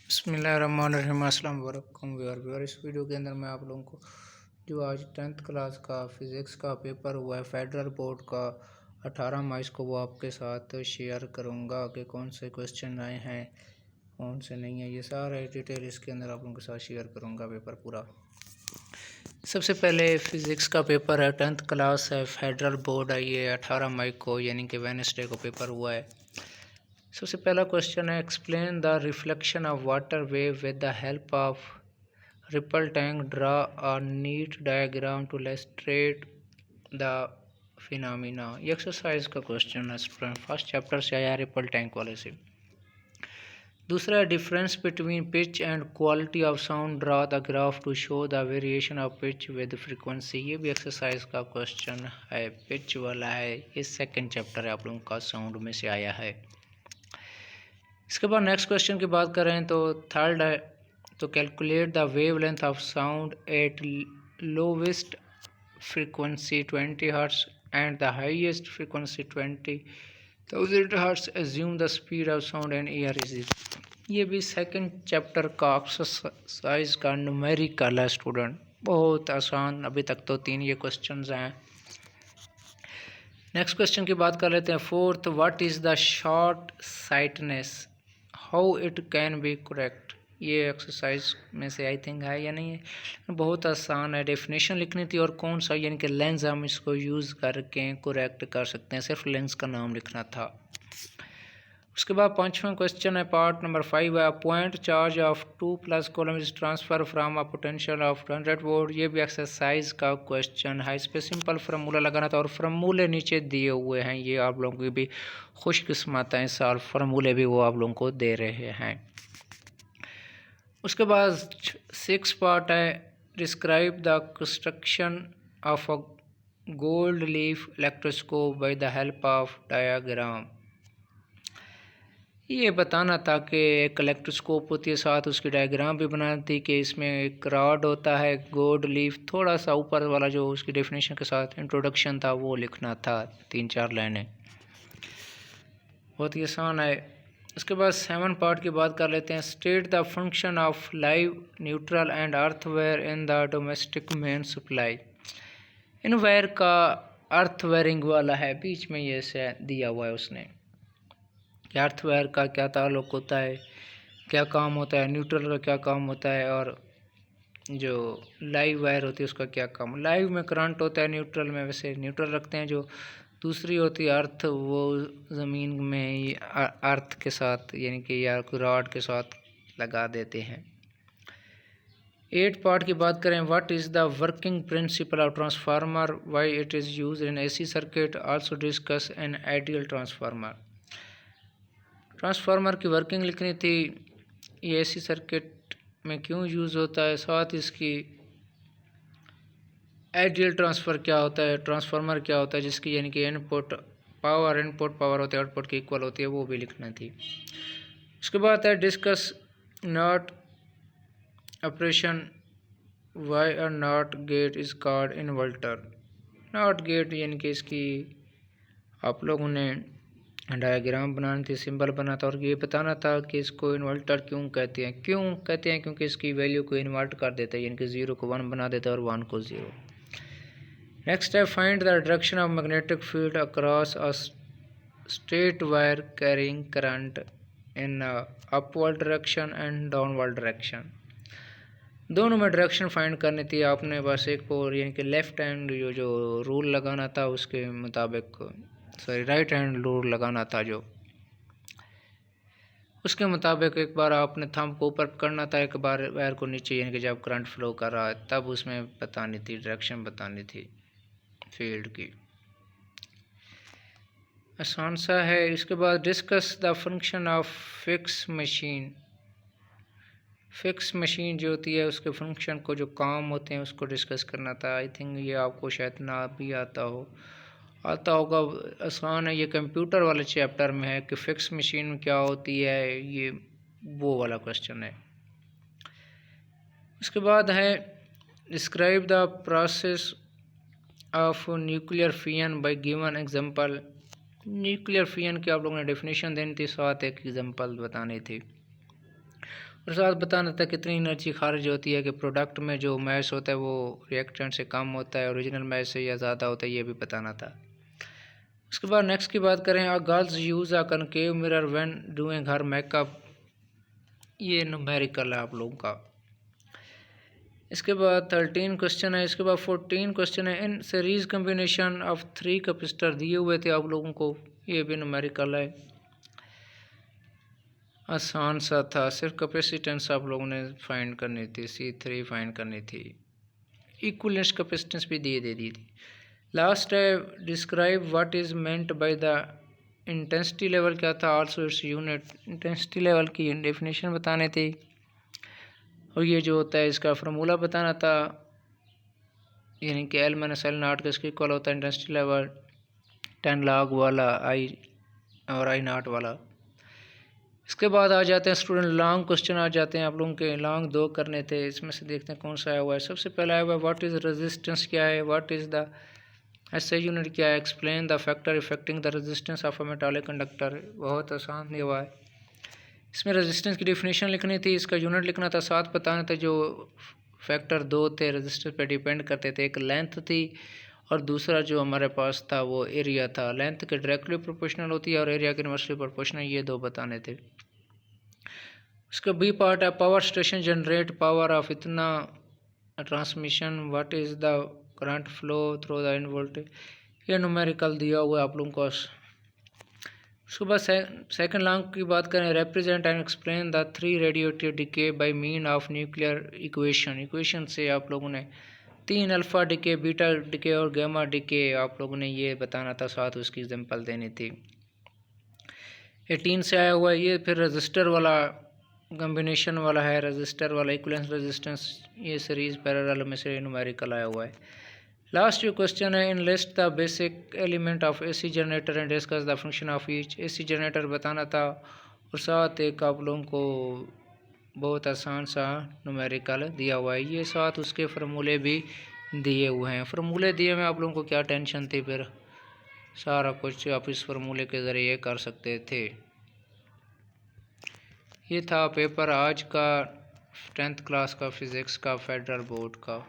बिस्मिल्लाहिर्रहमानिर्रहीम अस्सलाम वालेकुम व्यूअर। इस वीडियो के अंदर मैं आप लोगों को जो आज 10th क्लास का फ़िज़िक्स का पेपर हुआ है फेडरल बोर्ड का 18 मार्च को, वो आपके साथ शेयर करूंगा कि कौन से क्वेश्चन आए हैं कौन से नहीं है। ये सारा डिटेल इसके अंदर आप लोगों के साथ शेयर करूंगा पेपर पूरा। सबसे पहले फ़िज़िक्स का पेपर है, 10th क्लास है, फेडरल बोर्ड है। ये 18 मई को यानी कि वेडनेसडे को पेपर हुआ है। सबसे पहला क्वेश्चन है, explain the reflection of water wave with the help of ripple tank, draw a neat diagram to illustrate the phenomena. ये एक्सरसाइज का क्वेश्चन है स्टूडेंट, फर्स्ट चैप्टर से आया रिपल टैंक वाले से। दूसरा, difference between pitch and quality of sound, draw the graph to show the variation of pitch with frequency. ये भी एक्सरसाइज का क्वेश्चन है, पिच वाला है। ये सेकंड चैप्टर है आप लोगों का, साउंड में से आया है। इसके बाद नेक्स्ट क्वेश्चन की बात करें तो थर्ड है, तो calculate the wavelength of sound eight lowest frequency 20 hertz and the highest frequency 20,000 hertz, assume the speed of sound and air is. ये भी सेकंड चैप्टर का एक्सरसाइज का न्यूमेरिकल है स्टूडेंट, बहुत आसान। अभी तक तो 3 ये क्वेश्चंस हैं। नेक्स्ट क्वेश्चन की बात कर लेते हैं। Fourth, what is the short sightedness, how it can be correct. ये एक्सरसाइज में से आई थिंक है या नहीं है, बहुत आसान है। डेफिनेशन लिखनी थी और कौन सा यानी कि लेंस हम इसको यूज़ करके करेक्ट कर सकते हैं, सिर्फ लेंस का नाम लिखना था। उसके बाद पांचवा क्वेश्चन है, पार्ट नंबर 5 है, point charge of 2 plus column is transfer from a potential of 100 volt. ये भी एक्सरसाइज का क्वेश्चन है। इस पर सिंपल फार्मूला लगाना था और फार्मूले नीचे दिए हुए हैं। ये आप लोगों की भी खुशकिस्मत है, इस साल फार्मूले भी वो आप लोगों को दे रहे हैं। उसके बाद 6 पार्ट है, describe the construction of a gold leaf electroscope by the help of diagram. ये बताना था कि एक इलेक्ट्रोस्कोप होती है, साथ उसकी डायग्राम भी बनानी थी कि इसमें एक रॉड होता है, गोल्ड लीफ, थोड़ा सा ऊपर वाला जो उसकी डेफिनेशन के साथ इंट्रोडक्शन था वो लिखना था, 3-4 लाइनें, बहुत ही आसान है। उसके बाद 7 पार्ट की बात कर लेते हैं। State the function of live, neutral and earth wire in the domestic main supply. इन वायर का अर्थवेयरिंग वाला है, बीच में ये से दिया हुआ है उसने, अर्थवेयर का क्या ताल्लुक़ होता है, क्या काम होता है, न्यूट्रल का क्या काम होता है, और जो लाइव वायर होती है उसका क्या काम। लाइव में करंट होता है, न्यूट्रल में वैसे न्यूट्रल रखते हैं। जो दूसरी होती है अर्थ, वो ज़मीन में अर्थ के साथ यानी कि या कोई रॉड के साथ लगा देते हैं। 8 पार्ट की बात करें, what is the working principle of transformer, why it is used in AC circuit, also discuss an ideal transformer. Transformer की वर्किंग लिखनी थी, ये एसी सर्किट में क्यों यूज़ होता है, साथ इसकी आइडियल ट्रांसफ़र क्या होता है, ट्रांसफार्मर क्या होता है जिसकी यानी कि इनपुट पावर होती है, आउटपुट की इक्वल होती है, वो भी लिखना थी। उसके बाद है discuss not operation, why a not get is called inverter. Not gate यानी कि इसकी आप लोगों ने डायग्राम बनानी थी, सिंबल बना था, और ये बताना था कि इसको इन्वर्टर क्यों कहते हैं। क्योंकि इसकी वैल्यू को इन्वर्ट कर देता है, यानी कि 0 को 1 बना देता है और 1 को 0। नेक्स्ट है, find the direction of magnetic field across a straight wire carrying current in upward direction and downward direction. दोनों में डायरेक्शन फाइंड करनी थी आपने, बस एक को यानी कि लेफ्ट हैंड जो रूल लगाना था उसके मुताबिक, राइट हैंड रूल लगाना था जो, उसके मुताबिक एक बार आपने थंब को ऊपर पकड़ना था, एक बार वायर को नीचे, यानी कि जब करंट फ्लो कर रहा है तब उसमें बतानी थी, डायरेक्शन बतानी थी फील्ड की। आसान सा है। इसके बाद discuss the function of fix machine. Fix machine जो होती है उसके फंक्शन को, जो काम होते हैं उसको डिस्कस करना था। आई थिंक ये आपको शायद ना भी आता होगा, आसान है। ये कंप्यूटर वाले चैप्टर में है कि फिक्स मशीन क्या होती है, ये वो वाला क्वेश्चन है। उसके बाद है describe the process of nuclear fission bye given example. Nuclear fission की आप लोगों ने डेफिनेशन देनी थी, साथ एक एग्जांपल बतानी थी। और साथ बताना था कितनी एनर्जी खारिज होती है कि प्रोडक्ट में जो मैश होता है वो रिएक्टेंट से कम होता है, ओरिजिनल मैश से या ज़्यादा होता है, ये भी बताना था। उसके बाद नेक्स्ट की बात करें, girls use a concave mirror when doing her makeup, ये न्यूमेरिकल है आप लोगों का। इसके बाद 13 क्वेश्चन है। इसके बाद 14 क्वेश्चन है। In series combination of 3 capacitor दिए हुए थे आप लोगों को, ये भी न्यूमेरिकल है, आसान सा था, सिर्फ कैपेसिटेंस आप लोगों ने फाइंड करनी थी, C3 फाइंड करनी थी, इक्विवेलेंस कैपेसिटेंस भी दे दी थी। लास्ट है describe what is meant by the intensity level, क्या था, also its unit, intensity level की डेफिनेशन बताने थी, और ये जो होता है इसका फार्मूला बताना था, यानी कि L - L नॉट का इसका इक्वल होता है इंटेंसिटी लेवल 10 log वाला I और I नॉट वाला। इसके बाद आ जाते हैं स्टूडेंट लॉन्ग क्वेश्चन आ जाते हैं आप लोगों के, लॉन्ग 2 करने थे, इसमें से देखते हैं कौन सा आया हुआ है। सबसे पहला आया हुआ है व्हाट इज़ रेजिस्टेंस, क्या है, what is the SI unit, क्या है, explain the factor affecting the resistance of a metallic conductor, बहुत आसान दिया हुआ है। इसमें रेजिस्टेंस की डेफिनेशन लिखनी थी, इसका यूनिट लिखना था, साथ बताना था जो फैक्टर 2 थे रेजिस्टेंस पे डिपेंड करते थे, एक लेंथ थी और दूसरा जो हमारे पास था वो एरिया था। लेंथ के डायरेक्टली प्रोपोर्शनल होती है और एरिया के इनवर्सली प्रोपोर्शनल, ये 2 बताने थे। उसका बी पार्ट है power station generate power of इतना transmission, what is the current flow through the in voltage, ये न्यूमेरिकल दिया हुआ है आप लोगों को। उसके बाद सेकंड लॉन्ग की बात करें, represent and explain the 3 radioactive decay by mean of nuclear equation से आप लोगों ने 3 अल्फा डिके, बीटा डिके और गामा डिके आप लोगों ने ये बताना था, साथ उसकी एग्जांपल देनी थी। 18 से आया हुआ है ये, फिर रजिस्टर वाला कॉम्बिनेशन वाला है, रजिस्टर वाला इक्विवेलेंस रेजिस्टेंस, ये सीरीज पैरेलल में से न्यूमेरिकल आया हुआ है। लास्ट जो क्वेश्चन है, in list the basic element of AC generator and discuss the function of each, AC generator बताना था और साथ एक आप लोगों को बहुत आसान सा न्यूमेरिकल दिया हुआ है, ये साथ उसके फार्मूले भी दिए हुए हैं। फार्मूले दिए हुए आप लोगों को क्या टेंशन थी, फिर सारा कुछ आप इस फार्मूले के ज़रिए कर सकते थे। ये था पेपर आज का 10th क्लास का फिज़िक्स का फेडरल बोर्ड का।